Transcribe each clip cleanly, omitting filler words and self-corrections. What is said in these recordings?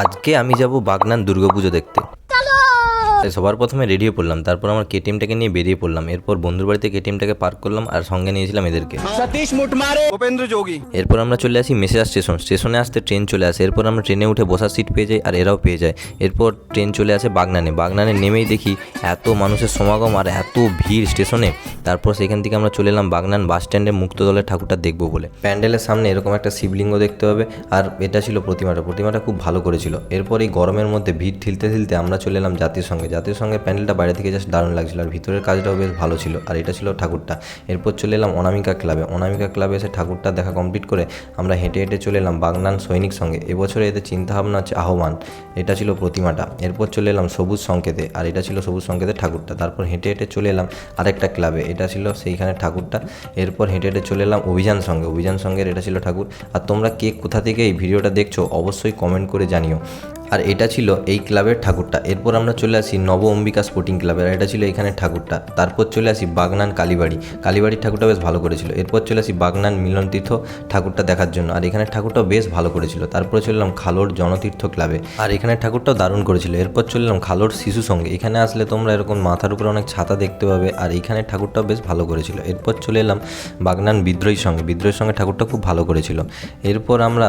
আজকে আমি যাব বাগনান দুর্গাপুজো দেখতে। সবার প্রথমে রেডি হয়ে পড়লাম, তারপর আমার কেটিএমটাকে নিয়ে বেরিয়ে পড়লাম। এরপর বন্ধুর বাড়িতে কেটিএমটাকে পার্ক করলাম আর সঙ্গে নিয়েছিলাম এদেরকে। সতীশ মুটমারে উপেন্দ্র যোগী। এরপর আমরা চলে আসি মেসেজ স্টেশনে আসতে ট্রেন চলে আসে। এরপর আমরা ট্রেনে উঠে বসার সিট পেয়ে যাই আর এরাও পেয়ে যায়। এরপর ট্রেন চলে আসে বাগনানে নেমেই দেখি এত মানুষের সমাগম আর এত ভিড় স্টেশনে। তারপর সেখান থেকে আমরা চলে এলাম বাগনান বাস স্ট্যান্ডে মুক্তদলের ঠাকুরটা দেখবো বলে। প্যান্ডেলের সামনে এরকম একটা শিবলিঙ্গ দেখতে হবে আর এটা ছিল প্রতিমাটা খুব ভালো করেছিল। এরপর এই গরমের মধ্যে ভিড় ঠেলতে আমরা চলে এলাম জাতির সঙ্গে প্যান্ডেলটা বাইরে থেকে জাস্ট দারুণ লাগছিল আর ভিতরের কাজটাও বেশ ভালো ছিল। আর এটা ছিল ঠাকুরটা। এরপর চলে এলাম অনামিকা ক্লাবে এসে ঠাকুরটা দেখা কমপ্লিট করে আমরা হেঁটে চলে এলাম বাগনান সৈনিক সঙ্গে। এবছরে এদের চিন্তাভাবনা হচ্ছে আহ্বান, এটা ছিল প্রতিমাটা। এরপর চলে এলাম সবুজ সংকেতে আর এটা ছিল সবুজ সংকেতের ঠাকুরটা। তারপর হেঁটে চলে এলাম আরেকটা ক্লাবে, এটা ছিল সেইখানে ঠাকুরটা। এরপর হেঁটে চলে এলাম অভিযান সঙ্গের, এটা ছিল ঠাকুর। আর তোমরা কে কোথা থেকে এই ভিডিওটা দেখছো অবশ্যই কমেন্ট করে জানিও। আর এটা ছিল এই ক্লাবের ঠাকুরটা। এরপর আমরা চলে আসি নব অম্বিকা স্পোর্টিং ক্লাবের, এটা ছিল এখানে ঠাকুরটা। তারপর চলে আসি বাগনান কালীবাড়ির ঠাকুরটা বেশ ভালো করেছিল। এরপর চলে আসি বাগনান মিলন তীর্থ ঠাকুরটা দেখার জন্য, আর এখানে ঠাকুরটাও বেশ ভালো করেছিল। তারপরে চলে এলাম খালোর জনতীর্থ ক্লাবে, আর এখানে ঠাকুরটাও দারুণ করেছিল। এরপর চলে এলাম খালোর শিশু সঙ্গে, এখানে আসলে তোমরা এরকম মাথার উপরে অনেক ছাতা দেখতে পাবে আর এইখানে ঠাকুরটাও বেশ ভালো করেছিল। এরপর চলে এলাম বাগনান বিদ্রোহীর সঙ্গে ঠাকুরটা খুব ভালো করেছিল। এরপর আমরা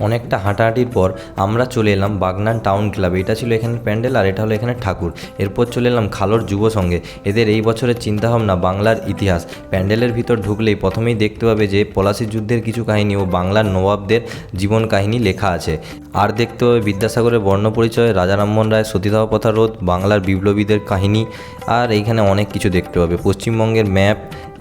অনেকটা হাঁটাহাঁটির পর আমরা চলে এলাম বাগনান টাউন ক্লাবে, এটা ছিল এখানে প্যান্ডেল আর এটা হলো এখানে ঠাকুর। এরপর চলে এলাম খালোর যুব সঙ্গে, এদের এই বছরের চিন্তাভাবনা বাংলার ইতিহাস। প্যান্ডেলের ভিতর ঢুকলেই প্রথমেই দেখতে পাবে যে পলাশির যুদ্ধের কিছু কাহিনী ও বাংলার নবাবদের জীবন কাহিনী লেখা আছে। আর দেখতে পাবে বিদ্যাসাগরের বর্ণপরিচয়, রাজা রামমোহন রায়ের সতীদাহ প্রথা রোধ, বাংলার বিপ্লবীদের কাহিনী, আর এইখানে অনেক কিছু দেখতে পাবে, পশ্চিমবঙ্গের ম্যাপ।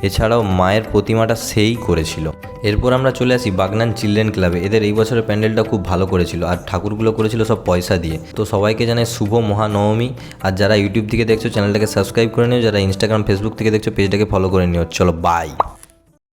এছাড়াও মায়ের প্রতিমাটা সেই করেছিল। এরপর আমরা চলে আসি বাগনান চিলড্রেন ক্লাবে, এদের এই বছরের প্যান্ডেলটা খুব ভালো করেছিল আর ঠাকুরগুলো করেছিল সব পয়সা দিয়ে। তো সবাইকে জানাই শুভ মহানবমী। আর যারা ইউটিউব থেকে দেখছো চ্যানেলটাকে সাবস্ক্রাইব করে নিও, যারা ইনস্টাগ্রাম ফেসবুক থেকে দেখছো পেজটাকে ফলো করে নিও। চলো বাই।